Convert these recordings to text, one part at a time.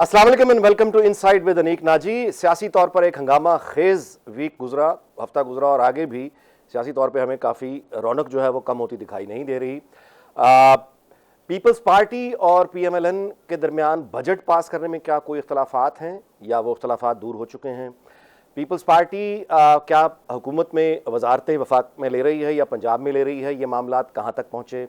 अस्सलाम वालेकुम and welcome to inside with Aneeq Naji. सियासी तौर पर एक हंगामा खेज वीक गुजरा, हफ्ता गुजरा और आगे भी सियासी तौर पे हमें काफ़ी रौनक जो है वो कम होती दिखाई नहीं दे रही। पीपल्स पार्टी और पीएमएलएन के दरमियान बजट पास करने में क्या कोई इख्तलाफात हैं या वो इख्तलाफात दूर हो चुके हैं? पीपल्स पार्टी क्या हुकूमत में वजारतें वफाक में ले रही है या पंजाब में ले रही है? ये मामलात कहाँ तक पहुँचे?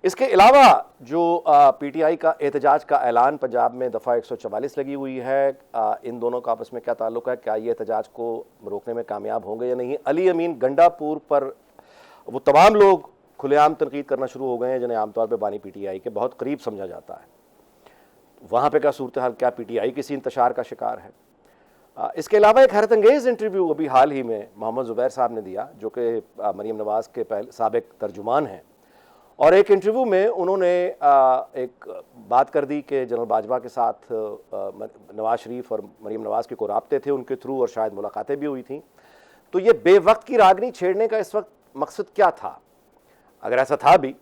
इसके अलावा जो पीटीआई का एहतजाज का ऐलान पंजाब में दफ़ा 144 लगी हुई है, इन दोनों का आपस में क्या ताल्लुक़ है? क्या ये एहतजाज को रोकने में कामयाब होंगे या नहीं? अली अमीन गंडापुर पर वो तमाम लोग खुलेआम तनकीद करना शुरू हो गए हैं जिन्हें आमतौर पर बानी पीटीआई के बहुत करीब समझा जाता है। वहाँ पर क्या सूरत हाल, क्या पीटीआई किसी इंतशार का शिकार है? इसके अलावा एक हैरत अंगेज़ इंटरव्यू अभी हाल ही में मोहम्मद ज़ुबैर साहब ने दिया, जो कि मरीम नवाज़ के पहले साबिक तर्जुमान हैं, और एक इंटरव्यू में उन्होंने एक बात कर दी कि जनरल बाजवा के साथ नवाज शरीफ और मरीम नवाज़ के को राब्ते थे उनके थ्रू और शायद मुलाकातें भी हुई थी। तो ये बेवक्त की रागनी छेड़ने का इस वक्त मकसद क्या था? अगर ऐसा था भी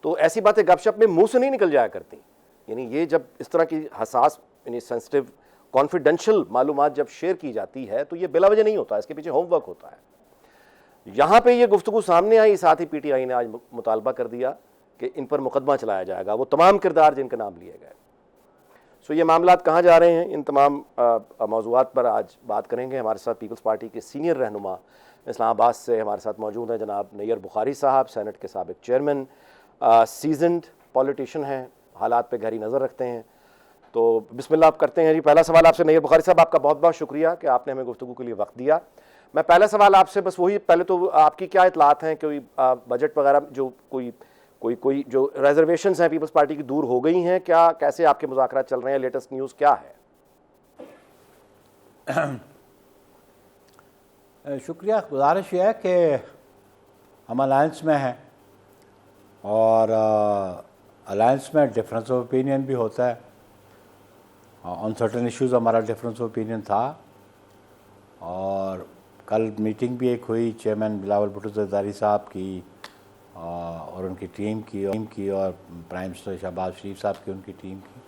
तो ऐसी बातें गपशप में मुंह से नहीं निकल जाया करती। यानी ये जब इस तरह की हसास यानी सेंसिटिव कॉन्फिडेंशियल मालूमात जब शेयर की जाती है तो ये बिला वजह नहीं होता, इसके पीछे होमवर्क होता है। यहाँ पे ये गुफ्तगू सामने आई, साथ ही पीटीआई ने आज मुतालबा कर दिया कि इन पर मुकदमा चलाया जाएगा, वो तमाम किरदार जिनके नाम लिए गए। सो ये मामलात कहाँ जा रहे हैं, इन तमाम मौज़ूआत पर आज बात करेंगे। हमारे साथ पीपल्स पार्टी के सीनियर रहनुमा इस्लामाबाद से हमारे साथ मौजूद हैं जनाब नैयर बुखारी साहब, सेनेट के साबिक चेयरमैन, सीजनड पॉलिटिशियन हैं, हालात पे गहरी नज़र रखते हैं। तो बिस्मिल्लाह आप करते हैं जी। पहला सवाल आपसे नैयर बुखारी साहब, आपका बहुत बहुत शुक्रिया कि आपने हमें गुफ्तगू के लिए वक्त दिया। मैं पहला सवाल आपसे बस वही, पहले तो आपकी क्या इतलात हैं, कोई बजट वगैरह जो कोई जो रिजर्वेशंस हैं पीपल्स पार्टी की दूर हो गई हैं क्या? कैसे आपके मुज़ाकरात चल रहे हैं? लेटेस्ट न्यूज़ क्या है? शुक्रिया। गुजारिश है कि हम अलायंस में हैं और अलायंस में डिफरेंस ऑफ ओपिनियन भी होता है। ऑन सर्टेन इश्यूज़ हमारा डिफरेंस ऑफ ओपिनियन था और कल मीटिंग भी एक हुई चेयरमैन बिलावल भुट्टो ज़रदारी साहब की और उनकी टीम की और प्राइम मिनिस्टर शहबाज शरीफ साहब की, उनकी टीम की।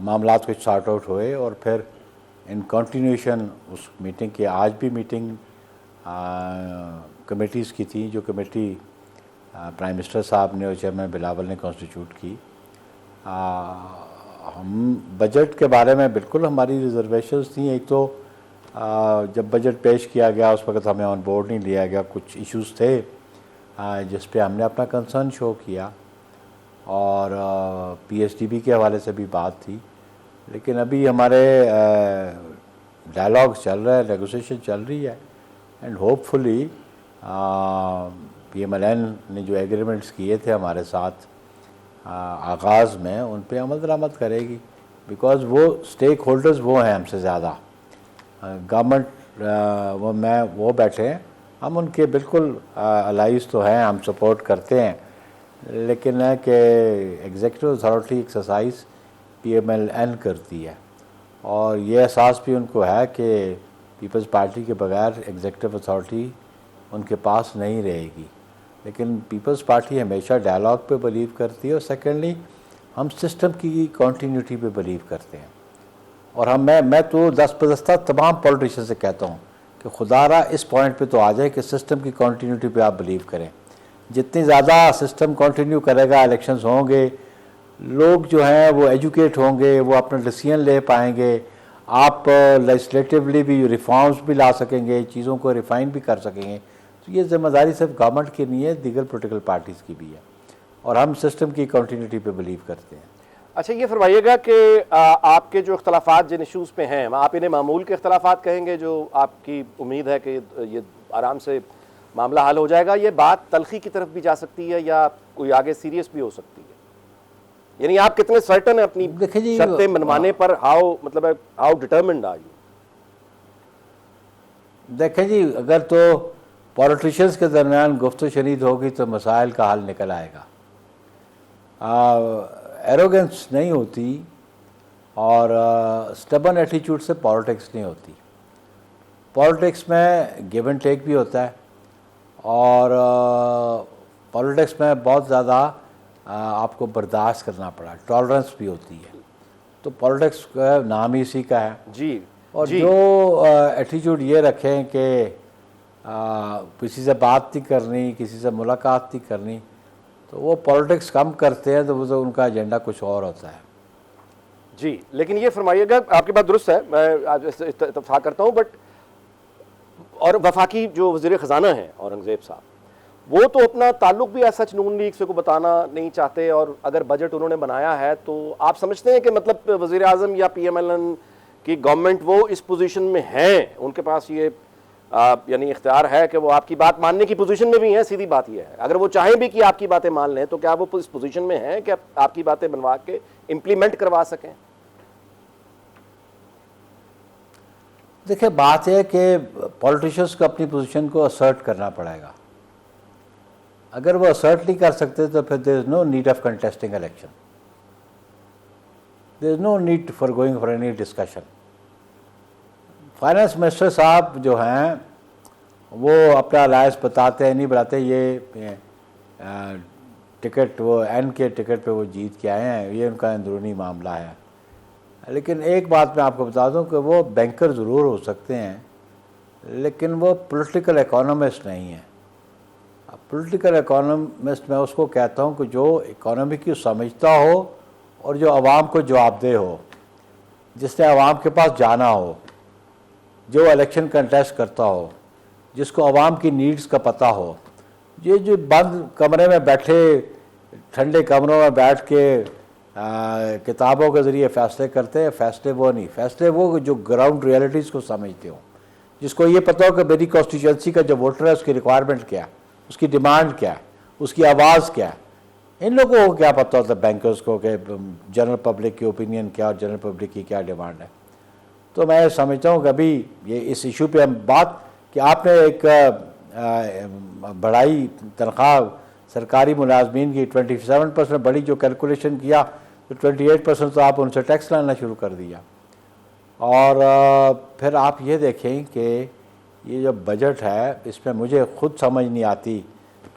मामलात कुछ सॉर्ट आउट हुए और फिर इन कंटिन्यूएशन उस मीटिंग की आज भी मीटिंग कमेटीज़ की थी, जो कमेटी प्राइम मिनिस्टर साहब ने और चेयरमैन बिलावल ने कॉन्स्टिट्यूट की। हम बजट के बारे में बिल्कुल हमारी रिजर्वेशंस थी। एक तो जब बजट पेश किया गया उस वक्त हमें ऑन बोर्ड नहीं लिया गया, कुछ इश्यूज़ थे जिस पे हमने अपना कंसर्न शो किया और पीएसडीबी के हवाले से भी बात थी। लेकिन अभी हमारे डायलॉग चल रहा है, नेगोशिएशन चल रही है एंड होपफुली पीएमएलएन ने जो एग्रीमेंट्स किए थे हमारे साथ आगाज़ में उन पे अमल दरामद करेगी, बिकॉज़ वो स्टेक होल्डर्स वो हैं हमसे ज़्यादा। गवर्नमेंट वो बैठे हैं, हम उनके बिल्कुल अलाइज तो हैं, हम सपोर्ट करते हैं, लेकिन है कि एग्जीक्यूटिव अथॉरिटी एक्सरसाइज पीएमएलएन करती है और ये एहसास भी उनको है कि पीपल्स पार्टी के बगैर एग्जीक्यूटिव अथॉरिटी उनके पास नहीं रहेगी। लेकिन पीपल्स पार्टी हमेशा डायलॉग पे बिलीव करती है और सेकेंडली हम सिस्टम की कॉन्टीन्यूटी पे बिलीव करते हैं। और मैं तो दस्तबदस्ता तमाम पॉलिटिशियन से कहता हूँ कि खुदारा इस पॉइंट पे तो आ जाए कि सिस्टम की कॉन्टीन्यूटी पे आप बिलीव करें। जितनी ज़्यादा सिस्टम कंटिन्यू करेगा, इलेक्शंस होंगे, लोग जो हैं वो एजुकेट होंगे, वो अपना डिसीजन ले पाएंगे, आप लेजिस्लेटिवली भी रिफॉर्म्स भी ला सकेंगे, चीज़ों को रिफाइन भी कर सकेंगे। तो ये जिम्मेदारी सिर्फ गवर्नमेंट की नहीं है, दीगर पोलिटिकल पार्टीज़ की भी है और हम सिस्टम की कंटिन्यूटी पे बिलीव करते हैं। अच्छा, ये फरमाइएगा कि आपके जो इख्तलाफात जिन इशूज़ पे हैं, आप इन्हें मामूल के इख्तलाफात कहेंगे जो आपकी उम्मीद है कि ये आराम से मामला हल हो जाएगा? ये बात तलखी की तरफ भी जा सकती है या कोई आगे सीरियस भी हो सकती है? यानी आप कितने सर्टन है अपनी शर्तें मनवाने पर? How determined are you? देखें जी, अगर तो पॉलिटिशियंस के दरमियान गुफ्तगू शनीद होगी तो मसाइल का हल निकल आएगा। एरोगेंस नहीं होती और स्टबन एटीट्यूड से पॉलिटिक्स नहीं होती। पॉलिटिक्स में गिव एंड टेक भी होता है और पॉलिटिक्स में बहुत ज़्यादा आपको बर्दाश्त करना पड़ा, टॉलरेंस भी होती है। तो पॉलिटिक्स का नाम ही इसी का है। जी और जी, जो एटीट्यूड ये रखें कि किसी से बात नहीं करनी, किसी से मुलाकात नहीं करनी, तो वो पॉलिटिक्स कम करते हैं, तो वो तो उनका एजेंडा कुछ और होता है। जी। लेकिन ये फरमाइएगा, आपकी बात दुरुस्त है, मैं आज इससे इत्तेफाक करता हूँ, बट और वफाकी जो वज़ीर ख़जाना हैं औरंगज़ेब साहब, वो तो अपना ताल्लुक भी ऐसा नून लीग से को बताना नहीं चाहते, और अगर बजट उन्होंने बनाया है तो आप समझते हैं कि मतलब वज़ीर आज़म या PMLN की गवर्नमेंट वो इस पोजीशन में हैं, उनके पास ये यानी इख्तियार है कि वो आपकी बात मानने की पोजीशन में भी हैं? सीधी बात ये है, अगर वो चाहें भी कि आपकी बातें मान लें, तो क्या वो इस पोजीशन में हैं कि आपकी बातें बनवा के इम्प्लीमेंट करवा सकें? देखिए, बात है कि पॉलिटिशियंस को अपनी पोजीशन को असर्ट करना पड़ेगा। अगर वो असर्ट नहीं कर सकते तो फिर there is no need of contesting election, there is no need for going for any discussion. Finance minister साहब जो हैं वो अपना अलायंस बताते हैं, नहीं बताते, ये टिकट वो एन के टिकट पे वो जीत के आए हैं, ये उनका अंदरूनी मामला है। लेकिन एक बात मैं आपको बता दूं कि वो बैंकर ज़रूर हो सकते हैं, लेकिन वो पॉलिटिकल इकोनॉमिस्ट नहीं है। पॉलिटिकल इकोनॉमिस्ट मैं उसको कहता हूं कि जो इकोनॉमी की समझता हो और जो आवाम को जवाबदेह हो, जिसने आवाम के पास जाना हो, जो इलेक्शन कंटेस्ट करता हो, जिसको आवाम की नीड्स का पता हो। ये जो बंद कमरे में बैठे, ठंडे कमरों में बैठ के किताबों के ज़रिए फ़ैसले करते हैं, फ़ैसले वो नहीं, फ़ैसले वो जो ग्राउंड रियलिटीज़ को समझते हो, जिसको ये पता हो कि मेरी कॉन्स्टिट्यूंसी का जो वोटर है उसकी रिक्वायरमेंट क्या है, उसकी डिमांड क्या है, उसकी आवाज़ क्या है। इन लोगों को क्या पता होता है बैंकर्स को कि जनरल पब्लिक की ओपिनियन क्या और जनरल पब्लिक की क्या डिमांड है। तो मैं समझता हूँ कि अभी ये इस इशू पे हम बात कि आपने एक बढ़ाई तनख्वाह सरकारी मुलाजमीन की 27% बड़ी जो कैलकुलेशन किया, तो 28% तो आप उनसे टैक्स लाना शुरू कर दिया। और फिर आप ये देखें कि ये जो बजट है, इसमें मुझे खुद समझ नहीं आती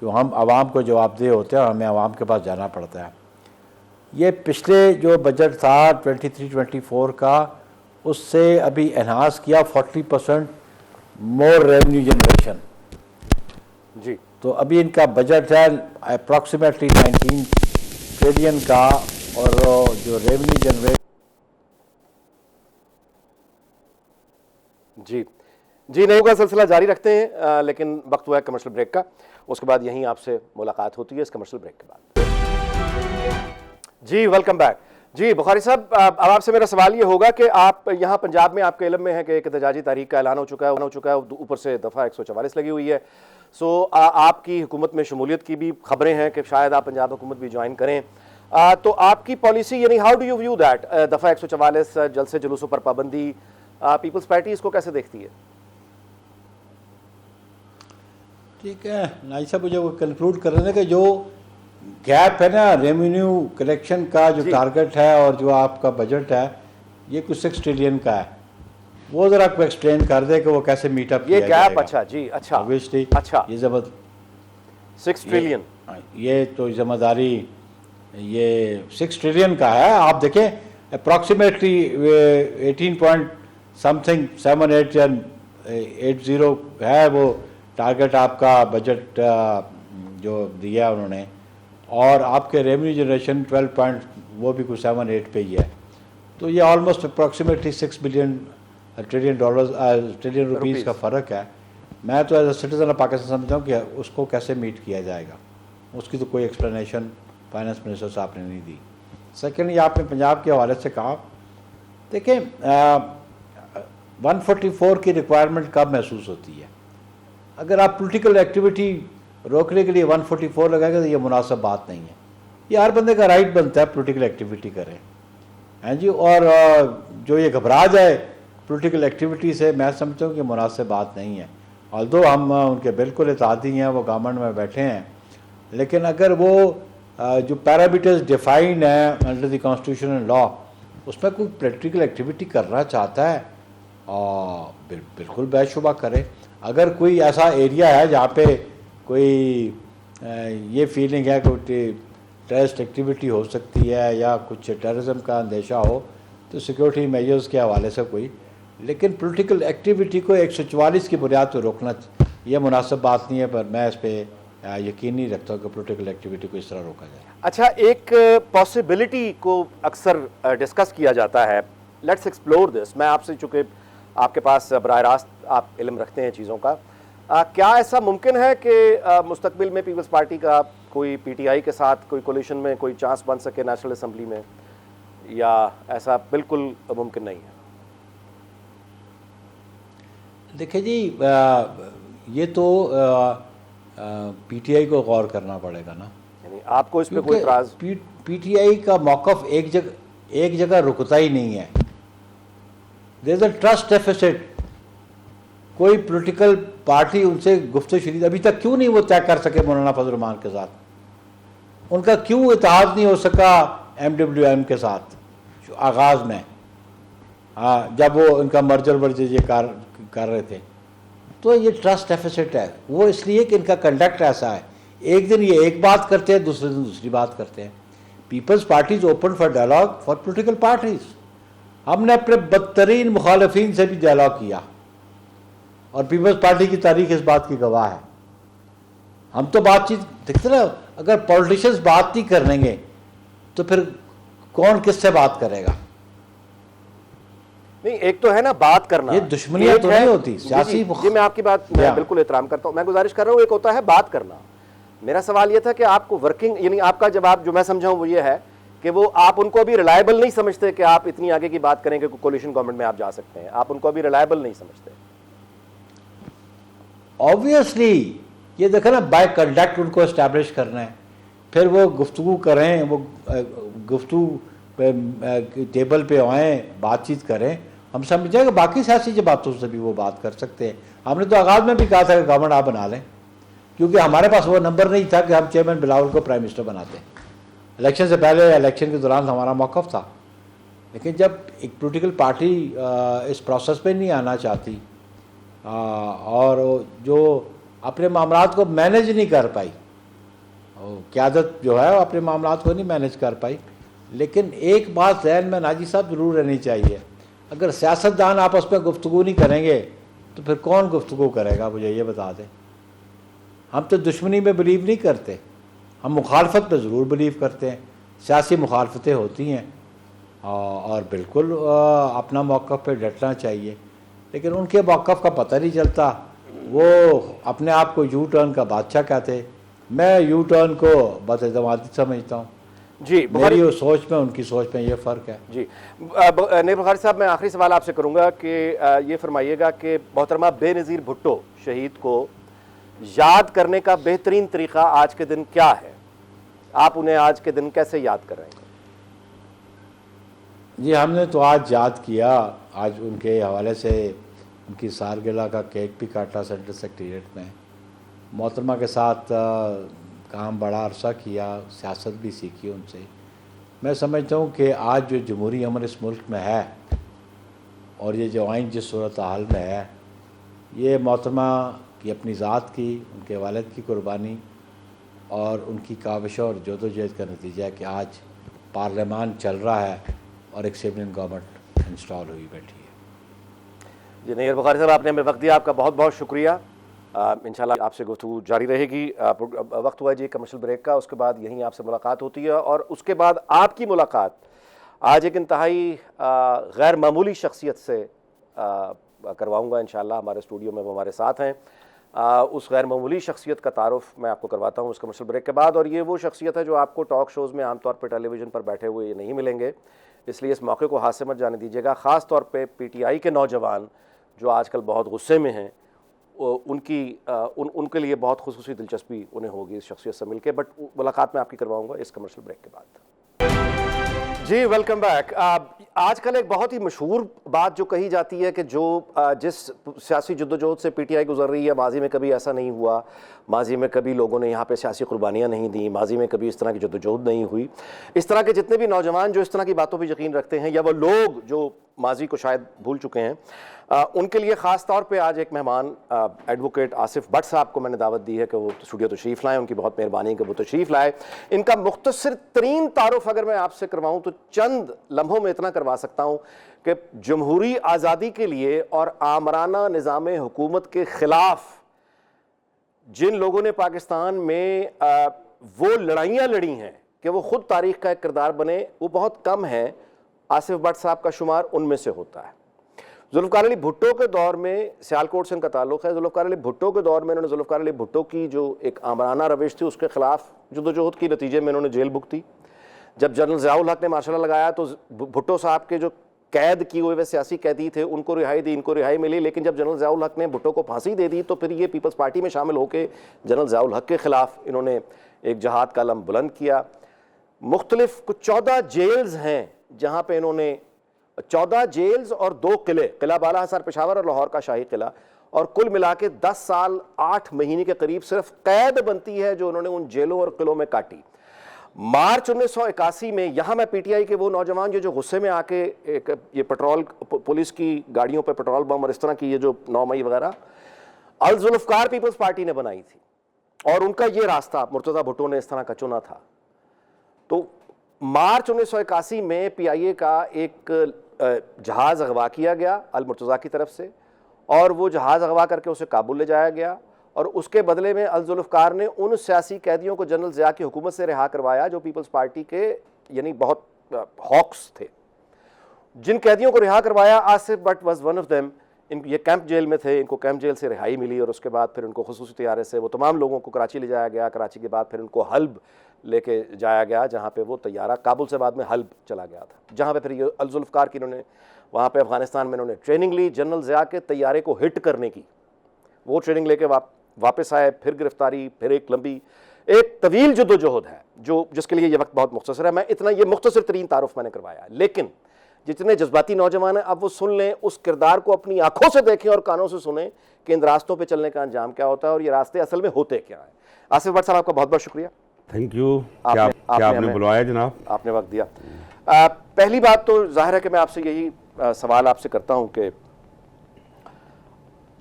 कि हम आवाम को जवाबदेह होते हैं और हमें आवाम के पास जाना पड़ता है। ये पिछले जो बजट था 23-24 का, उससे अभी एनहांस किया 40% मोर रेवेन्यू जनरेशन। जी। तो अभी इनका बजट है अप्रॉक्सीमेटली 19 ट्रिलियन का, और जो रेवेन्यू जनरेट। जी जी, नहीं का सिलसिला जारी रखते हैं, लेकिन वक्त हुआ है कमर्शियल ब्रेक का। उसके बाद यहीं आपसे मुलाकात होती है इस कमर्शियल ब्रेक के बाद। जी, वेलकम बैक। जी बुखारी साहब, अब आपसे मेरा सवाल ये होगा कि आप यहाँ पंजाब में, आपके इल्म में है कि एक एहतजाजी तारीख का ऐलान हो चुका है, ऊपर से दफ़ा 144 लगी हुई है। सो आपकी हुकूमत में शमूलियत की भी खबरें हैं कि शायद आप पंजाब हुकूमत भी ज्वाइन करें। तो आपकी पॉलिसी, यानी how do you view that दफ़ा 144, जलसे जुलूसों पर पाबंदी, पीपल्स पार्टी इसको कैसे देखती है? ठीक है नाई साहब, मुझे वो कंक्लूड कर रहे थे कि जो गैप है ना रेवेन्यू कलेक्शन का, जो टारगेट है और जो आपका बजट है, ये कुछ 6 ट्रिलियन का है, वो ज़रा आपको एक्सप्लेन कर दे कि वो कैसे मीटअप ये गैप। अच्छा जी, अच्छा ऑब्वियसली, अच्छा, ये ज़बरदस्त 6 ट्रिलियन, ये तो जिम्मेदारी ये 6 ट्रिलियन का है। आप देखें अप्रॉक्सीमेटली 18 पॉइंट समथिंग 78 या 80 है वो टारगेट आपका बजट जो दिया उन्होंने, और आपके रेवेन्यू जनरेशन 12 पॉइंट वो भी कुछ 7-8 पे ही है। तो ये ऑलमोस्ट अप्रॉक्सीमेटली 6 ट्रिलियन रुपीज़ का फ़र्क है। मैं तो as a citizen of Pakistan समझता हूँ कि उसको कैसे मीट किया जाएगा, उसकी तो कोई एक्सप्लेनेशन फाइनेंस मिनिस्टर साहब ने नहीं दी। सेकेंड, ये आपने पंजाब के हवाले से कहा, देखें 144 की रिक्वायरमेंट कब महसूस होती है? अगर आप पॉलिटिकल एक्टिविटी रोकने के लिए 144 लगाएंगे तो ये मुनासिब बात नहीं है। ये हर बंदे का राइट बनता है पॉलिटिकल एक्टिविटी करें, हैं जी। और जो ये घबरा जाए पॉलिटिकल एक्टिविटी से, मैं समझता हूँ कि मुनासिब बात नहीं है। ऑल्दो हम उनके बिल्कुल इत्तेहादी हैं, वो गवर्नमेंट में बैठे हैं, लेकिन अगर वो जो पैरामीटर्स डिफाइन है अंडर द कॉन्स्टिट्यूशन लॉ, उसमें कोई पॉलिटिकल एक्टिविटी करना चाहता है बिल्कुल बेशुबा करे। अगर कोई ऐसा एरिया है जहाँ पे कोई ये फीलिंग है कि टेररिस्ट एक्टिविटी हो सकती है या कुछ टेररिज्म का अंदेशा हो, तो सिक्योरिटी मेजर्स के हवाले से कोई, लेकिन पॉलिटिकल एक्टिविटी को 144 की बुनियाद पर रोकना यह मुनासिब बात नहीं है। पर मैं इस पर यकीन नहीं रखता कि पॉलिटिकल एक्टिविटी को इस तरह रोका जाए। अच्छा, एक पॉसिबिलिटी को अक्सर डिस्कस किया जाता है, लेट्स एक्सप्लोर दिस। मैं आपसे, चूँकि आपके पास बराह रास्त आप इल्म रखते हैं चीज़ों का, क्या ऐसा मुमकिन है कि मुस्तकबिल में पीपल्स पार्टी का कोई पीटीआई के साथ कोई कोलिशन में कोई चांस बन सके नेशनल असम्बली में, या ऐसा बिल्कुल मुमकिन नहीं है? देखिए जी, ये तो पीटीआई को गौर करना पड़ेगा ना। यानी आपको इस पर कोई इतराज? पीटीआई का मौक़िफ़ एक जगह रुकता ही नहीं है। There is a trust deficit. कोई पॉलिटिकल पार्टी उनसे गुफ्तगू शरीक अभी तक क्यों नहीं वो तय कर सके मौलाना फजल रहमान के साथ? उनका क्यों इत्तेहाद नहीं हो सका MWM के साथ आगाज़ में? हाँ, जब वो इनका मर्जर वर्जर ये कर रहे थे, तो ये ट्रस्ट डेफिसिट है। वो इसलिए कि इनका कंडक्ट ऐसा है, एक दिन ये एक बात करते हैं, दूसरे दिन दूसरी बात करते हैं। Peoples Party is open for dialogue for political parties. हमने अपने बदतरीन मुखालफीन से भी डायलॉग किया और पीपल्स पार्टी की तारीख इस बात की गवाह है। हम तो बातचीत देखते ना, अगर पॉलिटिशियंस बात नहीं करेंगे तो फिर कौन किससे बात करेगा? नहीं, एक तो है ना बात करना, ये दुश्मनियां तो नहीं होती सियासी। जी, मैं आपकी बात मैं बिल्कुल एहतराम करता हूँ, मैं गुजारिश कर रहा हूँ। एक होता है बात करना। मेरा सवाल ये था कि आपको वर्किंग, यानी आपका जवाब जो मैं समझा हूँ वो ये है कि वो आप उनको अभी रिलायबल नहीं समझते कि आप इतनी आगे की बात करें कि कोलिशन गवर्नमेंट में आप जा सकते हैं। आप उनको अभी रिलायबल नहीं समझते। ऑब्वियसली ये देखो ना, बाय कंडक्ट उनको एस्टैब्लिश करना है, फिर वो गुफ्तगू करें, वो गुफ्तगू टेबल पे आएँ, बातचीत करें। हम समझ जाएंगे बाकी सियासी बातों से भी वो बात कर सकते हैं। हमने तो आगाज़ में भी कहा था कि गवर्नमेंट आप बना लें, क्योंकि हमारे पास वो नंबर नहीं था कि हम चेयरमैन बिलावल को प्राइम मिनिस्टर बनाते। इलेक्शन से पहले, इलेक्शन के दौरान हमारा मौक़िफ़ था। लेकिन जब एक पॉलिटिकल पार्टी इस प्रोसेस पे नहीं आना चाहती और जो अपने मामलात को मैनेज नहीं कर पाई, क़यादत जो है अपने मामलात को नहीं मैनेज कर पाई। लेकिन एक बात ज़हन में नाजी साहब ज़रूर रहनी चाहिए, अगर सियासतदान आपस में गुफ्तगू नहीं करेंगे तो फिर कौन गुफ्तगू करेगा? मुझे ये बता दें। हम तो दुश्मनी में बिलीव नहीं करते, हम मुखालफत पे ज़रूर बिलीव करते हैं। सियासी मुखालफतें होती हैं और बिल्कुल अपना मौक़िफ़ पे डटना चाहिए, लेकिन उनके मौक़िफ़ का पता नहीं चलता। वो अपने आप को यू टर्न का बादशाह कहते, मैं यू टर्न को बदअज़माती समझता हूँ। जी, मेरी सोच में उनकी सोच में ये फ़र्क है। जी, नईर बुखारी साहब, मैं आखिरी सवाल आपसे करूंगा कि ये फरमाइएगा कि मोहतरमा बेनज़ीर भुट्टो शहीद को याद करने का बेहतरीन तरीक़ा आज के दिन क्या है? आप उन्हें आज के दिन कैसे याद कर रहे हैं? जी, हमने तो आज याद किया, आज उनके हवाले से उनकी सालगिरह का केक भी काटा सेंट्रल सेक्रेटेरिएट में। मोहतरमा के साथ काम बड़ा अरसा किया, सियासत भी सीखी उनसे। मैं समझता हूँ कि आज जो जमहूरी अमन इस मुल्क में है और ये जो आइन जिस सूरत हाल में है, ये मोहतरमा की अपनी ज़ात की, उनके वालिद की कुर्बानी और उनकी काविशों और जदोजहद का नतीजा है कि आज पार्लियामान चल रहा है और एक सिविलियन गवर्नमेंट इंस्टॉल हुई बैठी है। जी, नईर बुखारी साहब, आपने हमें वक्त दिया, आपका बहुत बहुत शुक्रिया। इंशाल्लाह आपसे गुफ्तगू जारी रहेगी। वक्त हुआ जी कमर्शियल ब्रेक का, उसके बाद यहीं आपसे मुलाकात होती है और उसके बाद आपकी मुलाकात आज एक इंतहाई गैर मामूली शख्सियत से करवाऊँगा इंशाल्लाह। हमारे स्टूडियो में वो हमारे साथ हैं। उस गैर मामूली शख्सियत का तारुफ मैं आपको करवाता हूँ उस कमर्शियल ब्रेक के बाद। और ये वो शख्सियत है जो आपको टॉक शोज़ में आमतौर पर टेलीविज़न पर बैठे हुए ये नहीं मिलेंगे, इसलिए इस मौके को हाथ से मत जाने दीजिएगा। ख़ास तौर पे पीटीआई के नौजवान जो आजकल बहुत गुस्से में हैं, उनके लिए बहुत खुसूसी दिलचस्पी उन्हें होगी इस शख्सियत से मिलकर। बट मुलाकात मैं आपकी करवाऊँगा इस कमर्शियल ब्रेक के बाद। जी, वेलकम बैक। आजकल एक बहुत ही मशहूर बात जो कही जाती है कि जो जिस सियासी जद्दोजहद से पीटीआई गुजर रही है, माजी में कभी ऐसा नहीं हुआ, माजी में कभी लोगों ने यहाँ पे सियासी कुर्बानियाँ नहीं दी, माजी में कभी इस तरह की जद्दोजहद नहीं हुई। इस तरह के जितने भी नौजवान जो इस तरह की बातों पर यकीन रखते हैं, या वो लोग जो माजी को शायद भूल चुके हैं, उनके लिए ख़ास तौर पे आज एक मेहमान एडवोकेट आसिफ भट्ट साहब को मैंने दावत दी है कि वो स्टूडियो तशरीफ़ लाएँ। उनकी बहुत मेहरबानी कि वो तशरीफ़ लाए। इनका मुख्तसर तरीन तारुफ अगर मैं आपसे करवाऊँ तो चंद लम्हों में इतना करवा सकता हूँ कि जमहूरी आज़ादी के लिए और आमराना निज़ाम हुकूमत के ख़िलाफ़ जिन लोगों ने पाकिस्तान में वो लड़ाइयाँ लड़ी हैं कि वो ख़ुद तारीख़ का एक किरदार बने, वो बहुत कम है। आसिफ भट्ट साहब का शुमार उनमें से होता है। जुल्फ़िकार अली भुट्टो के दौर में, सियालकोट से उनका ताल्लुक़ है, जुल्फ़िकार अली भुट्टो के दौर में उन्होंने जुल्फ़िकार अली भुट्टो की जो एक आमराना रविश थी उसके ख़िलाफ़ जद्दोजहद की नतीजे में उन्होंने जेल भुगती। जब जनरल ज़ियाउल हक़ ने मार्शल लगाया तो भुट्टो साहब के जो कैद किए हुए सियासी कैदी थे उनको रिहाई दी, इनको रिहाई मिली। लेकिन जब जनरल ज़ियाउल हक़ ने भुट्टो को फांसी दे दी तो फिर ये पीपल्स पार्टी में शामिल होकर जनरल ज़ियाउल हक़ के ख़िलाफ़ इन्होंने एक जहाद का अलम बुलंद किया। मुख्तलिफ कुछ 14 जेल्स हैं जहाँ पे इन्होंने 14 जेल्स और 2 किले, किला बाला हसार पेशावर और लाहौर का शाही किला, और कुल मिला के 10 साल 8 महीने के करीब सिर्फ कैद बनती है जो उन्होंने उन जेलों और किलों में काटी। मार्च 1981 में यहाँ मैं पीटीआई के वो नौजवान जो गुस्से में आके एक ये पेट्रोल पुलिस की गाड़ियों पे पेट्रोल बम और इस तरह की ये जो 9 मई वगैरह अल जुल्फ़िकार पीपल्स पार्टी ने बनाई थी और उनका ये रास्ता मुर्तज़ा भुट्टो ने इस तरह का चुना था। तो मार्च 1981 में पीआईए का एक जहाज़ अगवा किया गया अल मुर्तज़ा की तरफ से और वो जहाज़ अगवा करके उसे काबुल ले जाया गया और उसके बदले में अल जुल्फ़िकार ने उन सियासी कैदियों को जनरल ज़िया की हुकूमत से रिहा करवाया जो पीपल्स पार्टी के यानी बहुत हॉक्स थे। जिन कैदियों को रिहा करवाया, Asif Bhatt was one of them. ये कैंप जेल में थे, इनको कैंप जेल से रिहाई मिली और उसके बाद फिर उनको खुसूसी तैयारे से वो तमाम लोगों को कराची ले जाया गया। कराची के बाद फिर उनको हल्ब लेके जाया गया जहाँ पे वो तैयारा काबुल से बाद में हल्ब चला गया था, जहाँ पे फिर ये अल जुल्फ़िकार की इन्होंने वहाँ पे अफ़गानिस्तान में इन्होंने ट्रेनिंग ली जनरल ज़िया के तैयारे को हिट करने की। वो ट्रेनिंग लेके वापस आए, फिर गिरफ्तारी, फिर एक लंबी एक तवील जद्दोजहद है जो जिसके लिए ये वक्त बहुत मुख्तसर है। मैं इतना ये मुख्तसर तरीन तारुफ मैंने करवाया, लेकिन जितने जज्बाती नौजवान हैं अब वो सुन लें, उस किरदार को अपनी आंखों से देखें और कानों से सुने कि इन रास्तों पे चलने का अंजाम क्या होता है और ये रास्ते असल में होते क्या है। आसिफ भट्ट साहब आपका बहुत बहुत शुक्रिया। Thank you. आपने बुलाया जनाब, आपने वक्त दिया। पहली बात तो जाहिर है कि मैं आपसे यही सवाल आपसे करता हूं कि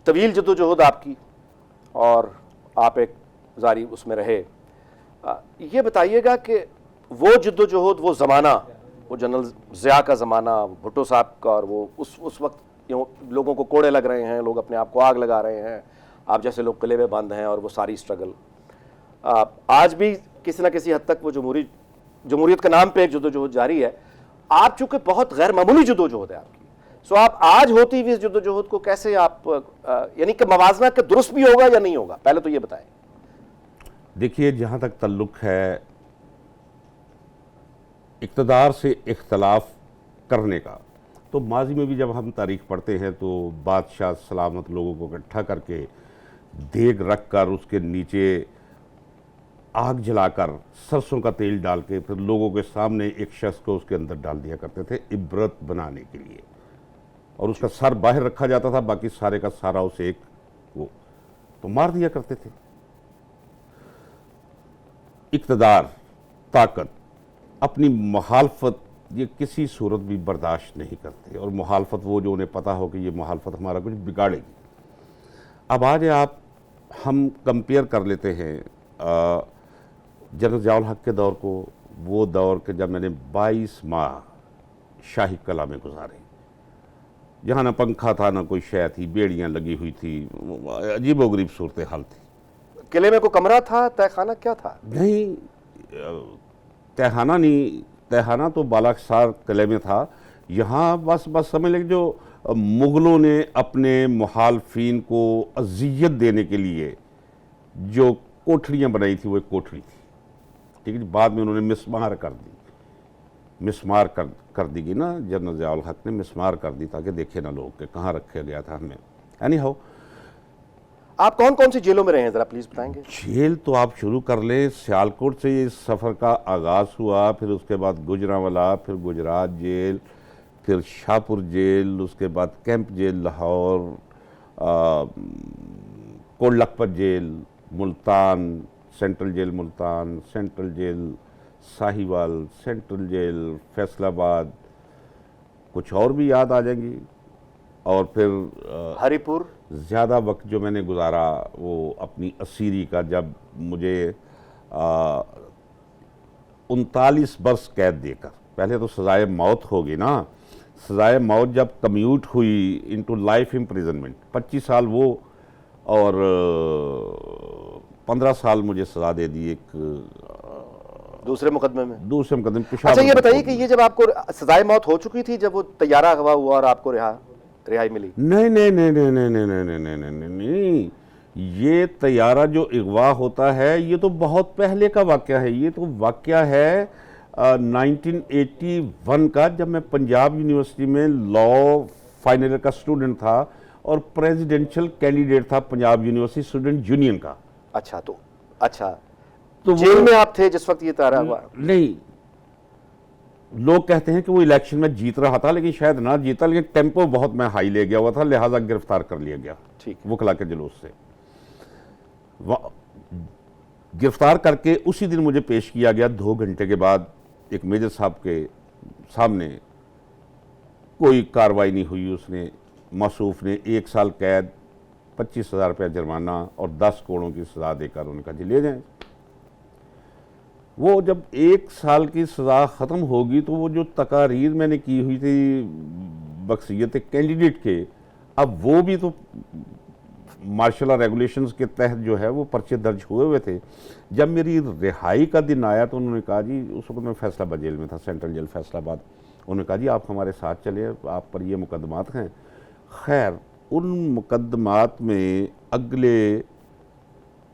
तवील जद्दोजहद आपकी और आप एक जारी उसमें रहे, ये बताइएगा कि वो जद्दोजहद, वो ज़माना, वो जनरल ज़िया का ज़माना, भुट्टो साहब का, और वो उस वक्त लोगों को कोड़े लग रहे हैं, लोग अपने आप को आग लगा रहे हैं, आप जैसे लोग किले में बंद हैं, और वो सारी स्ट्रगल आज भी किसी न किसी हद तक वो जमहूरियत के नाम पे एक जद्दोजहद जारी है। आप चूंकि बहुत गैर मामूली जद्दोजहद है आपकी, सो आप आज होती हुई इस जद्दोजहद को कैसे आप यानी कि मवाजना के दुरुस्त भी होगा या नहीं होगा, पहले तो ये बताएं। देखिए, जहाँ तक ताल्लुक है इक़्तिदार से इख्तलाफ करने का, तो माजी में भी जब हम तारीख़ पढ़ते हैं तो बादशाह सलामत लोगों को इकट्ठा करके देग रख कर उसके नीचे आग जलाकर सरसों का तेल डाल के फिर लोगों के सामने एक शख्स को उसके अंदर डाल दिया करते थे इबरत बनाने के लिए, और उसका सर बाहर रखा जाता था, बाकी सारे का सारा उसे एक वो तो मार दिया करते थे। इक़्तिदार, ताकत, अपनी मुखालफत ये किसी सूरत भी बर्दाश्त नहीं करते, और मुखालफत वो जो उन्हें पता हो कि ये मुखालफत हमारा कुछ बिगाड़ेगी। अब आज हम कंपेयर कर लेते हैं जनरल ज़ियाउल हक़ के दौर को, वो दौर के जब मैंने 22 माह शाही कला में गुजारे, जहाँ ना पंखा था, ना कोई शय थी, बेड़ियाँ लगी हुई थी, अजीबोगरीब सूरत हाल थी। किले में कोई कमरा था, तहखाना क्या था? नहीं, तहखाना नहीं, तहखाना तो बालासार किले में था। यहाँ बस समझ लें जो मुग़लों ने अपने मुखालफिन को अज़ियत देने के लिए जो कोठरियाँ बनाई थी वो एक कोठरी थी, ठीक है। बाद में उन्होंने मिसमार कर दी, मिसमार कर दी गई ना, जनरल ज़ियाउल हक़ ने मिसमार कर दी ताकि देखे ना लोग कि कहाँ रखा गया था हमें। एनी हाउ, आप कौन कौन सी जेलों में रहे हैं ज़रा प्लीज़ बताएंगे? जेल तो आप शुरू कर ले, सियालकोट से इस सफ़र का आगाज़ हुआ, फिर उसके बाद गुजरांवाला, फिर गुजरात जेल, फिर शाहपुर जेल, उसके बाद camp jail Lahore, Kot Lakhpat jail Multan, central jail Multan, central jail Sahiwal, central jail Faisalabad, कुछ और भी याद आ जाएंगी। और फिर हरिपुर, ज़्यादा वक्त जो मैंने गुजारा वो अपनी असीरी का, जब मुझे 39 बरस कैद देकर, पहले तो सजाए मौत होगी ना, सजाए मौत जब कम्यूट हुई इनटू लाइफ इम्प्रिजनमेंट, 25 साल वो और 15 साल मुझे सजा दे दी एक दूसरे मुकदमे में। दूसरे मुकदमे पेशावर। अच्छा ये बताइए कि ये जब आपको सजाए मौत हो चुकी थी, जब वो तैयारा अगवा हुआ और आपको रिहाई मिली? नहीं नहीं नहीं नहीं नहीं नहीं नहीं नहीं नहीं नहीं नहीं नहीं, ये तैयारा जो अगवा होता है ये तो बहुत पहले का वाकया है। ये तो वाकया है 1981 का, जब मैं पंजाब यूनिवर्सिटी में लॉ फाइनल ईयर का स्टूडेंट था और प्रेसिडेंशियल कैंडिडेट था पंजाब यूनिवर्सिटी स्टूडेंट यूनियन का। अच्छा तो तो जेल में आप थे जिस वक्त ये तैयारा हुआ? नहीं, लोग कहते हैं कि वो इलेक्शन में जीत रहा था, लेकिन शायद ना जीता, लेकिन टेम्पो बहुत मैं हाई ले गया हुआ था, लिहाजा गिरफ्तार कर लिया गया। ठीक। वकला के जुलूस से गिरफ्तार करके उसी दिन मुझे पेश किया गया। 2 घंटे के बाद एक मेजर साहब के सामने कोई कार्रवाई नहीं हुई। उसने मौसूफ ने 1 साल कैद, 25,000 रुपया जुर्माना और 10 करोड़ की सजा देकर उनका जी ले जाएं। वो जब 1 साल की सज़ा ख़त्म होगी तो वो जो तकारीर मैंने की हुई थी बख्सियत कैंडिडेट के, अब वो भी तो मार्शल लॉ रेगुलेशंस के तहत जो है वो पर्चे दर्ज हुए हुए थे। जब मेरी रिहाई का दिन आया तो उन्होंने कहा जी, उस वक्त मैं फैसलाबाद जेल में था, सेंट्रल जेल फैसलाबाद। उन्होंने कहा जी आप हमारे साथ चले, आप पर ये मुकदमात हैं। खैर उन मुकदमात में अगले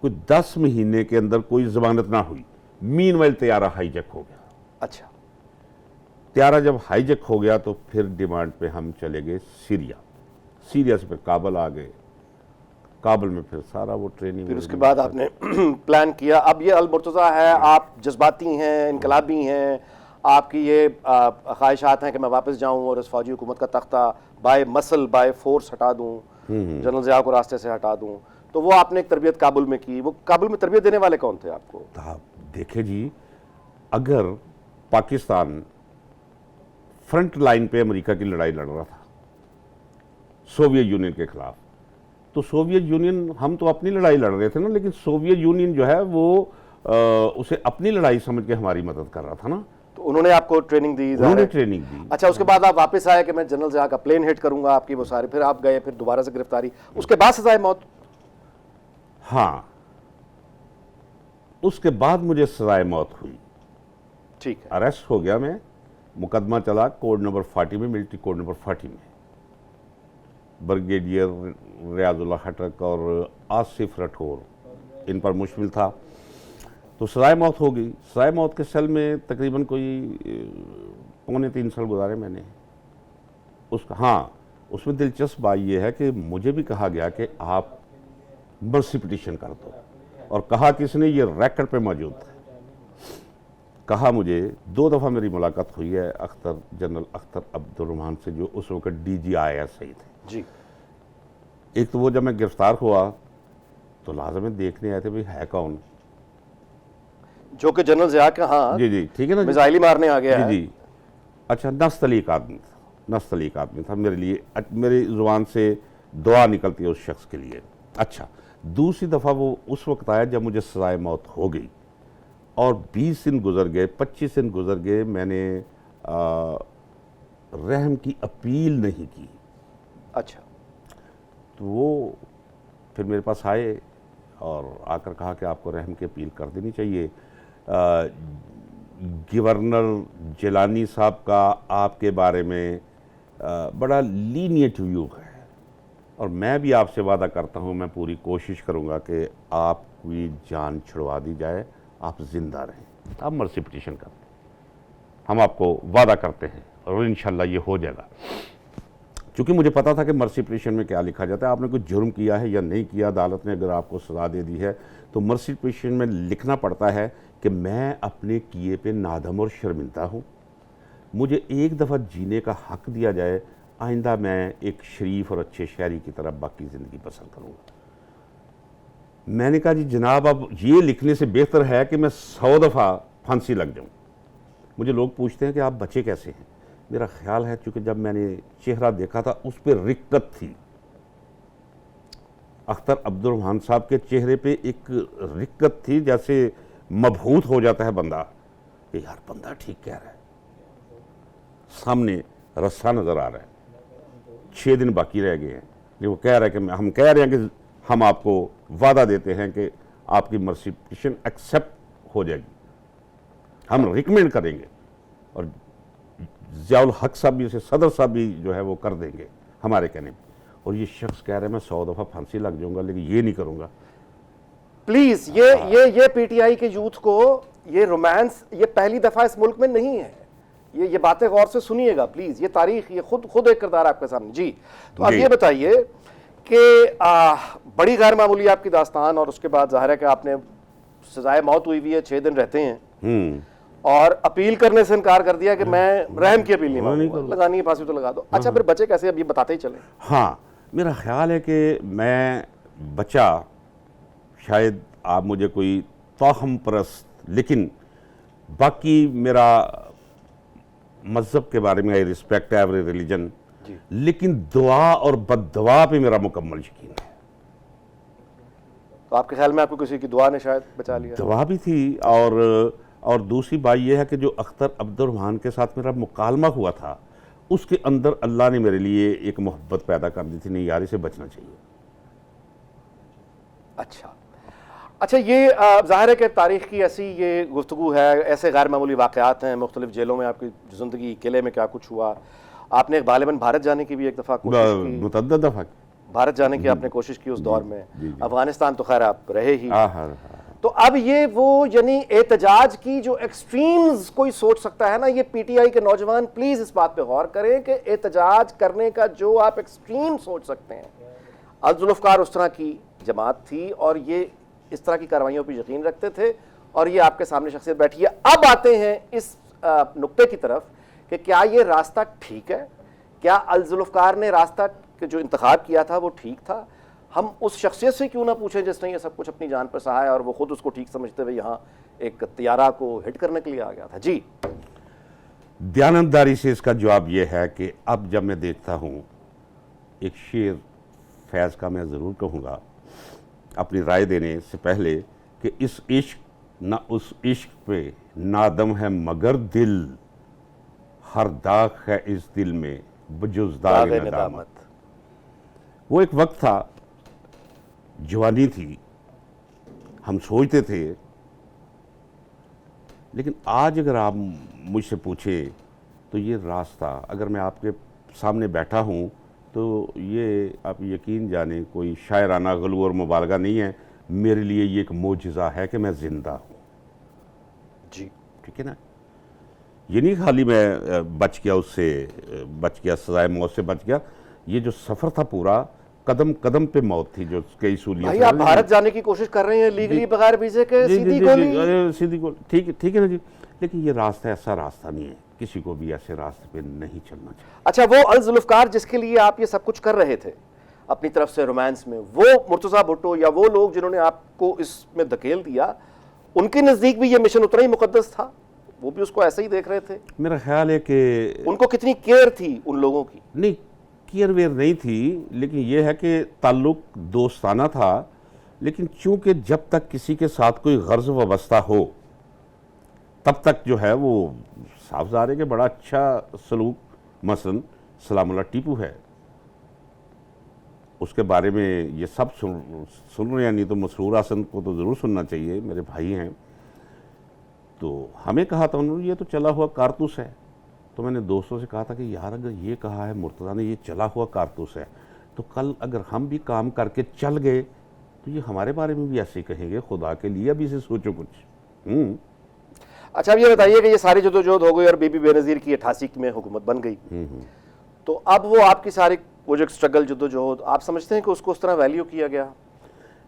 कुछ 10 महीने के अंदर कोई ज़मानत ना हुई। मीनवाइल तैयारा हाईजैक हो गया। अच्छा, तैयारा जब हाईजैक हो गया तो फिर डिमांड पे हम चले गए सीरिया। सीरिया से फिर काबल आ गए। काबल में फिर सारा वो ट्रेनिंग, फिर उसके बाद आपने प्लान किया। अब ये अल-मुर्तज़ा है, आप जज्बाती हैं, इनकलाबी हैं, आपकी ये ख्वाहिशात हैं कि मैं वापस जाऊं और इस फौजी हुकूमत का तख्ता बाय मसल बाय फोर्स हटा दूं, जनरल ज़िया को रास्ते से हटा दूं। तो वो आपने एक तरबियत काबुल में की। वो काबुल में तरबियत देने वाले कौन थे आपको? देखे जी, अगर पाकिस्तान फ्रंट लाइन पे अमेरिका की लड़ाई लड़ रहा था सोवियत यूनियन के खिलाफ, तो सोवियत यूनियन, हम तो अपनी लड़ाई लड़ रहे थे ना, लेकिन सोवियत यूनियन जो है वो उसे अपनी लड़ाई समझ के हमारी मदद कर रहा था ना। तो उन्होंने आपको ट्रेनिंग दी? उन्होंने ट्रेनिंग दी। अच्छा, उसके बाद आप वापस आए कि मैं जनरल ज़िया का प्लेन हिट करूंगा, आपकी वो सारे, फिर आप गए, फिर दोबारा से गिरफ्तारी, उसके बाद सजाए मौत? हाँ, उसके बाद मुझे सजाए मौत हुई। ठीक है। अरेस्ट हो गया मैं, मुकदमा चला कोड नंबर 40 में, मिलिट्री कोड नंबर 40 में। ब्रिगेडियर रियाजुल्लाह खटक और आसिफ राठौर इन पर मुश्तमिल था। तो सजाए मौत हो गई। सजाए मौत के सेल में तकरीबन कोई 2.25 साल गुजारे मैंने। उसका, हाँ, उसमें दिलचस्प बात यह है कि मुझे भी कहा गया कि आप मर्सी पिटीशन कर दो, और कहा किसने, ये रैकेट पे मौजूद है। कहा मुझे 2 दफ़ा मेरी मुलाकात हुई है अख्तर, जनरल अख्तर अब्दुर्रहमान से, जो उस वक्त DGISI थे जी। एक तो वो जब मैं गिरफ्तार हुआ तो लाजम देखने आए थे भाई है कौन, जो कि जनरल ज़िया का, हाँ जी जी ठीक है ना, मिसाइल मारने आ गया जी है। जी। अच्छा, नस्तलीक आदमी था, नस्तलीक आदमी था मेरे लिए। मेरी जुबान से दुआ निकलती है उस शख्स के लिए। अच्छा, दूसरी दफ़ा वो उस वक्त आया जब मुझे सजाए मौत हो गई और 20 दिन गुजर गए, 25 दिन गुजर गए, मैंने रहम की अपील नहीं की। अच्छा, तो वो फिर मेरे पास आए और आकर कहा कि आपको रहम की अपील कर देनी चाहिए। गवर्नर जिलानी साहब का आपके बारे में बड़ा लीनियंट व्यू है, और मैं भी आपसे वादा करता हूं, मैं पूरी कोशिश करूंगा कि आपकी जान छुड़वा दी जाए, आप जिंदा रहें। आप मर्सी पिटीशन कर दें, हम आपको वादा करते हैं, और इंशाल्लाह ये हो जाएगा। क्योंकि मुझे पता था कि मर्सी पिटीशन में क्या लिखा जाता है। आपने कोई जुर्म किया है या नहीं किया, अदालत ने अगर आपको सज़ा दे दी है तो मर्सी पिटीशन में लिखना पड़ता है कि मैं अपने किए पे नादम और शर्मिंदा हूँ, मुझे एक दफ़ा जीने का हक दिया जाए, आइंदा मैं एक शरीफ और अच्छे शहरी की तरह बाकी ज़िंदगी बसर करूँगा। मैंने कहा जी जनाब, अब ये लिखने से बेहतर है कि मैं 100 दफ़ा फांसी लग जाऊँ। मुझे लोग पूछते हैं कि आप बचे कैसे हैं। मेरा ख्याल है चूँकि जब मैंने चेहरा देखा था उस पर रिक्कत थी। अख्तर अब्दुर्रहमान साहब के चेहरे पे एक रिक्कत थी, जैसे मबहूत हो जाता है बंदा कि यार बंदा ठीक कह रहा है। सामने रस्सा नज़र आ रहा है, 6 दिन बाकी रह गए हैं, लेकिन वो कह रहा है कि हम कह रहे हैं कि हम आपको वादा देते हैं कि आपकी मर्सी पिटिशन एक्सेप्ट हो जाएगी, हम रिकमेंड करेंगे, और ज़ियाउल हक साहब भी, उसे सदर साहब भी जो है वो कर देंगे हमारे कहने पर। और ये शख्स कह रहे हैं मैं 100 दफ़ा फांसी लग जाऊंगा लेकिन ये नहीं करूंगा। प्लीज ये पीटीआई के यूथ को ये रोमांस ये पहली दफा इस मुल्क में नहीं है। ये बातें गौर से सुनिएगा प्लीज। ये तारीख ये खुद एक किरदार आपके सामने जी। तो अब जी। ये बताइए कि बड़ी गैर मामूली आपकी दास्तान, और उसके बाद जाहिर है कि आपने सजाए मौत हुई हुई है, 6 दिन रहते हैं और अपील करने से इनकार कर दिया कि मैं रहम की अपील नहीं मांगूंगा, लगानी है फांसी तो लगा दो। अच्छा फिर बचे कैसे, अब ये बताते ही चले। हाँ, मेरा ख्याल है कि मैं बचा, शायद आप मुझे कोई तोहम परस्त, लेकिन बाकी मेरा मज़हब के बारे में आई रिस्पेक्ट एवरी रिलीजन, लेकिन दुआ और बद्दुआ पे मेरा मुकम्मल यकीन है। तो आपके ख्याल में आपको किसी की दुआ ने शायद बचा लिया? दुआ भी थी, और दूसरी बात यह है कि जो अख्तर अब्दुर्रहमान के साथ मेरा मुकालमा हुआ था उसके अंदर अल्लाह ने मेरे लिए एक मोहब्बत पैदा कर दी थी, नहीं यार इसे बचना चाहिए। अच्छा ये ज़ाहिर है कि तारीख़ की ऐसी ये गुफ्तगू है, ऐसे गैर मामूली वाक़यात हैं मुख्तलिफ़ जेलों में आपकी ज़िंदगी, किले में क्या कुछ हुआ। आपने गालिबन भारत जाने की भी एक दफ़ा कोशिश की, मुतअद्दिद दफ़ा भारत जाने की आपने कोशिश की उस दौर में। अफ़गानिस्तान तो खैर आप रहे ही। तो अब ये वो यानी एहतजाज की जो एक्सट्रीम्स कोई सोच सकता है ना, ये पीटीआई के नौजवान प्लीज़ इस बात पे गौर करें कि एहतजाज करने का जो आप एक्सट्रीम सोच सकते हैं, अल-जुल्फ़कार उस तरह की जमात थी और ये इस तरह की कार्रवाइयों पर यकीन रखते थे, और ये आपके सामने शख्सियत बैठी है। अब आते हैं इस नुक्ते की तरफ कि क्या ये रास्ता ठीक है, क्या अल-जुल्फ़कार ने रास्ता जो इंतखाब किया था वो ठीक था। हम उस शख्सियत से क्यों ना पूछें जिसने ये सब कुछ अपनी जान पर सहा है और वो खुद उसको ठीक समझते हुए यहाँ एक तैयारा को हिट करने के लिए आ गया था। जी, दयानतदारी से इसका जवाब ये है कि अब जब मैं देखता हूँ, एक शेर फैज़ का मैं ज़रूर कहूँगा अपनी राय देने से पहले, कि इस इश्क ना उस इश्क पे नादम है मगर दिल, हर दाग है इस दिल में बजुज़ दाग नदामत। वो एक वक्त था, जवानी थी, हम सोचते थे, लेकिन आज अगर आप मुझसे पूछे तो ये रास्ता, अगर मैं आपके सामने बैठा हूँ तो ये आप यकीन जाने कोई शायराना गलू और मुबालगा नहीं है, मेरे लिए ये एक मोजिज़ा है कि मैं ज़िंदा हूँ। जी ठीक है ना, ये नहीं खाली मैं बच गया, उससे बच गया, सजाए मौत से बच गया। ये जो सफ़र था पूरा, कदम कदम पे मौत थी, जो कई सूलियाँ। भाई आप भारत जाने की कोशिश कर रहे हैं लीगली बगैर वीज़े के, सीधी गोली। सीधी गोली, ठीक है ना जी, लेकिन ये रास्ता ऐसा रास्ता नहीं है, किसी को भी ऐसे रास्ते पे नहीं चलना चाहिए। अच्छा, वो अल-जुल्फ़कार जिसके लिए आप ये सब कुछ कर रहे थे अपनी तरफ से रोमांस में, वो मुर्तज़ा भुट्टो या वो लोग जिन्होंने आपको इसमें धकेल दिया, उनके नज़दीक भी ये मिशन उतना ही मुकद्दस था? वो भी उसको ऐसे ही देख रहे थे? मेरा ख्याल है कि उनको कितनी केयर थी उन लोगों की? नहीं, केयर वेयर नहीं थी, लेकिन यह है कि ताल्लुक दोस्ताना था, लेकिन चूंकि जब तक किसी के साथ कोई गर्ज वाबस्ता हो तब तक जो है वो साफ ज़ाहिर है कि बड़ा अच्छा सलूक, मसलन सलामुल्लाह टीपू है, उसके बारे में ये सब सुन रहे हैं, नहीं तो मसरूर हसन को तो ज़रूर सुनना चाहिए, मेरे भाई हैं। तो हमें कहा था उन्होंने ये तो चला हुआ कारतूस है, तो मैंने दोस्तों से कहा था कि यार अगर ये कहा है मुर्तज़ा ने ये चला हुआ कारतूस है, तो कल अगर हम भी काम करके चल गए तो ये हमारे बारे में भी ऐसे ही कहेंगे, खुदा के लिए अभी से सोचो कुछ। अच्छा, अब ये बताइए कि ये सारी जदोजहद हो गई और बीबी बेनज़ीर की 88 में हुकूमत बन गई, तो अब वो आपकी सारी वो जो स्ट्रगल जदोजहद, आप समझते हैं कि उसको उस तरह वैल्यू किया गया?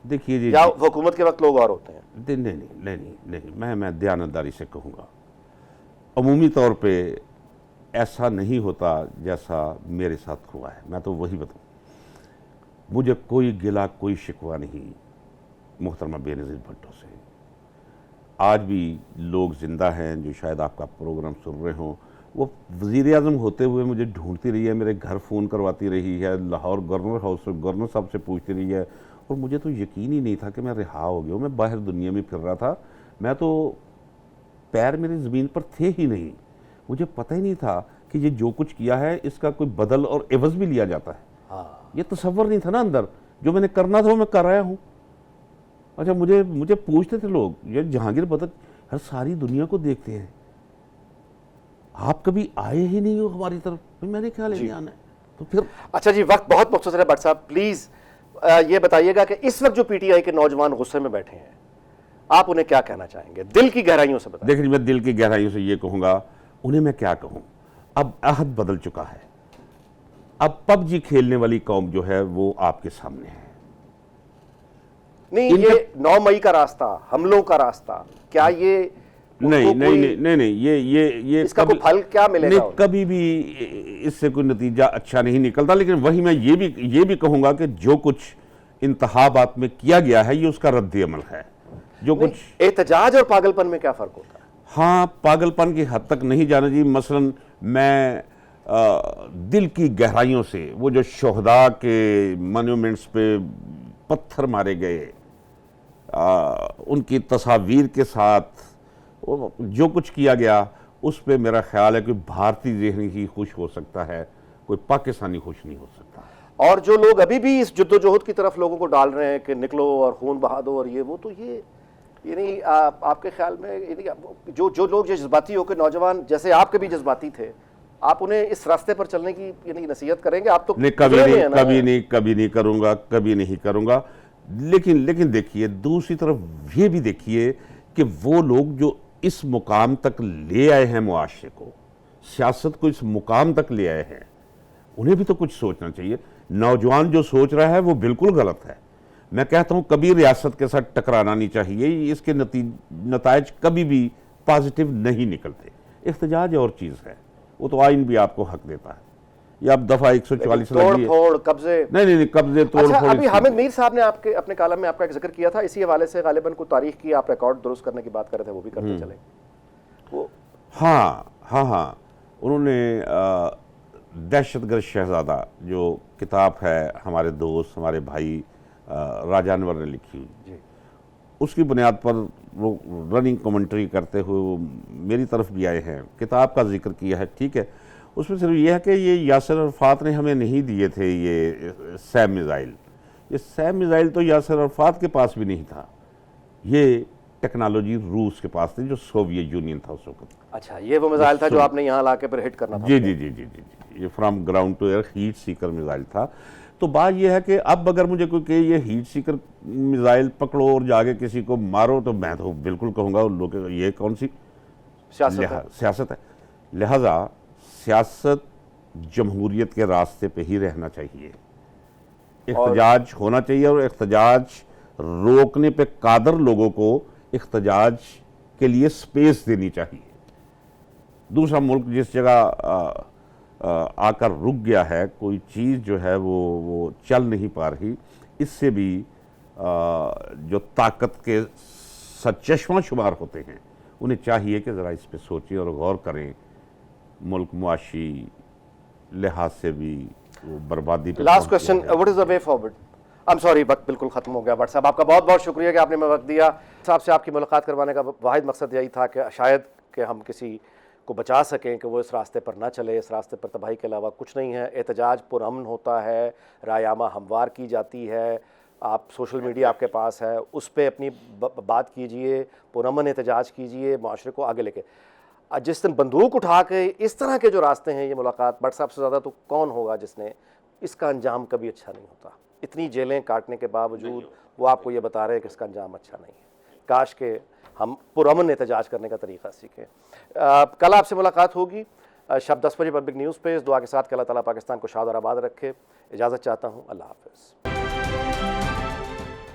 देखिए जी, या हुकूमत के वक्त लोग और होते हैं? नहीं, मैं दयानतदारी से कहूँगा, अमूमी तौर पे ऐसा नहीं होता जैसा मेरे साथ हुआ है। मैं तो वही बताऊँ, मुझे कोई गिला कोई शिकवा नहीं मोहतरमा बेनज़ीर भुट्टो से। आज भी लोग ज़िंदा हैं जो शायद आपका प्रोग्राम सुन रहे हों, वो वज़ीर आज़म होते हुए मुझे ढूंढती रही है, मेरे घर फ़ोन करवाती रही है, लाहौर गवर्नर हाउस से गवर्नर साहब से पूछती रही है, और मुझे तो यकीन ही नहीं था कि मैं रिहा हो गया हूँ। मैं बाहर दुनिया में फिर रहा था, मैं तो पैर मेरी ज़मीन पर थे ही नहीं। मुझे पता ही नहीं था कि ये जो कुछ किया है इसका कोई बदल और एवज़ भी लिया जाता है। हाँ, ये तसव्वुर नहीं था ना अंदर, जो मैंने करना था वो मैं कर रहा हूँ। अच्छा, मुझे पूछते थे लोग, ये जहांगीर बदक हर सारी दुनिया को देखते हैं, आप कभी आए ही नहीं हो हमारी तरफ। मैंने ख्याल नहीं आना है, तो फिर अच्छा जी, वक्त बहुत मुख्तसर है। भट्ट साहब प्लीज ये बताइएगा कि इस वक्त जो पीटीआई के नौजवान गुस्से में बैठे हैं, आप उन्हें क्या कहना चाहेंगे, दिल की गहराइयों से बताइए। देखिए, मैं दिल की गहराइयों से ये कहूंगा, उन्हें मैं क्या कहूं, अब अहद बदल चुका है। अब पबजी खेलने वाली कौम जो है वो आपके सामने है। नहीं, ये 9 मई का रास्ता, हमलों का रास्ता, क्या ये नहीं नहीं नहीं नहीं नहीं, ये इसका कोई फल क्या मिलेगा नहीं, कभी भी इससे कोई नतीजा अच्छा नहीं निकलता। लेकिन वही मैं ये भी कहूंगा कि जो कुछ इंतखाबात में किया गया है ये उसका रद्द अमल है। जो कुछ एहतजाज और पागलपन में क्या फर्क होता है? हाँ, पागलपन की हद तक नहीं जाना जी। मसलन मैं दिल की गहराइयों से वो जो शोहदा के मॉन्यूमेंट्स पे पत्थर मारे गए, उनकी तस्वीर के साथ वो जो कुछ किया गया, उस पे मेरा ख्याल है कि भारतीय ज़हनी ही खुश हो सकता है, कोई पाकिस्तानी खुश नहीं हो सकता। और जो लोग अभी भी इस जद्दोजहद की तरफ लोगों को डाल रहे हैं कि निकलो और खून बहा दो और ये वो, तो ये नहीं, आपके ख्याल में ये नहीं, जो लोग जज्बाती होकर, नौजवान जैसे आप कभी जज्बाती थे, आप उन्हें इस रास्ते पर चलने की यानी नसीहत करेंगे? आप तो नहीं, कभी नहीं करूंगा। लेकिन देखिए, दूसरी तरफ ये भी देखिए कि वो लोग जो इस मुकाम तक ले आए हैं, मुआशरे को, सियासत को इस मुकाम तक ले आए हैं, उन्हें भी तो कुछ सोचना चाहिए। नौजवान जो सोच रहा है वो बिल्कुल गलत है। मैं कहता हूं कभी रियासत के साथ टकराना नहीं चाहिए, इसके नतायज कभी भी पॉजिटिव नहीं निकलते। इख्तिजाज और चीज़ है, वो तो आइन भी आपको हक देता है। ये आप दफा 144 तोड़ कब्जे नहीं, कब्जे तोड़ अच्छा, फोड़। अभी हामिद मीर साहब ने आपके अपने कालम में आपका एक जिक्र किया था, इसी हवाले से गालिबन को तारीख की आप रिकॉर्ड दुरुस्त करने की बात कर रहे थे, वो भी करते चले वो। हाँ, उन्होंने दहशतगर्द शहजादा जो किताब है, हमारे दोस्त हमारे भाई राजा अनवर ने लिखी हुई, उसकी बुनियाद पर वो रनिंग कमेंट्री करते हुए वो मेरी तरफ भी आए हैं, किताब का जिक्र किया है। ठीक है, उसमें सिर्फ यह है कि ये यासिर अरफात ने हमें नहीं दिए थे ये सैम मिज़ाइल। ये सैम मिज़ाइल तो यासिर अरफात के पास भी नहीं था, ये टेक्नोलॉजी रूस के पास थी, जो सोवियत यूनियन था उस वक्त। अच्छा, ये वो मिसाइल था जो आपने यहाँ लाके फिर हिट करना था? जी, ये from ground to air heat seeker missile था। तो बात यह है कि अब अगर मुझे कोई कहे ये हीट सीकर मिज़ाइल पकड़ो और जाके किसी को मारो, तो मैं तो बिल्कुल कहूँगा उन लोगों, ये कौन सी सियासत है। लिहाजा सियासत जमहूरियत के रास्ते पे ही रहना चाहिए, इख्तिजाज होना चाहिए, और इख्तिजाज रोकने पे कादर लोगों को इख्तिजाज के लिए स्पेस देनी चाहिए। दूसरा मुल्क जिस जगह आकर रुक गया है, कोई चीज़ जो है वो चल नहीं पा रही, इससे भी जो ताकत के सचश्मा शुमार होते हैं, उन्हें चाहिए कि ज़रा इस पर सोचें और गौर करें। मुल्क मुआशी लिहाज से भी वो बर्बादी पे। Last question, what is the way forward? I am sorry, वक्त बिल्कुल खत्म हो गया। बट साहब, आपका बहुत बहुत शुक्रिया कि आपने मैं वक्त दिया। साहब से आपकी मुलाकात करवाने का वाहिद मकसद यही था कि शायद कि हम किसी को बचा सकें कि वो इस रास्ते पर ना चले। इस रास्ते पर तबाही के अलावा कुछ नहीं है। एहतजाज पुरअमन होता है, रायामा हमवार की जाती है, आप सोशल मीडिया आपके पास है, उस पर अपनी बात कीजिए, पुरअमन एहतजाज कीजिए, माशरे को आगे लेके। जिस दिन बंदूक उठा के इस तरह के जो रास्ते हैं, ये मुलाकात भट्ट साहब से ज़्यादा तो कौन होगा जिसने, इसका अंजाम कभी अच्छा नहीं होता। इतनी जेलें काटने के बावजूद वो आपको ये बता रहे हैं कि इसका अंजाम अच्छा नहीं है। काश के हम पुरअमन एहतजाज करने का तरीक़ा सीखें। कल आपसे मुलाकात होगी शब 10 बजे पब्लिक न्यूज़ पे। इस दुआ के साथ कि अल्लाह ताला पाकिस्तान को शाद और आबाद रखे। इजाज़त चाहता हूँ, अल्लाह हाफ़िज़।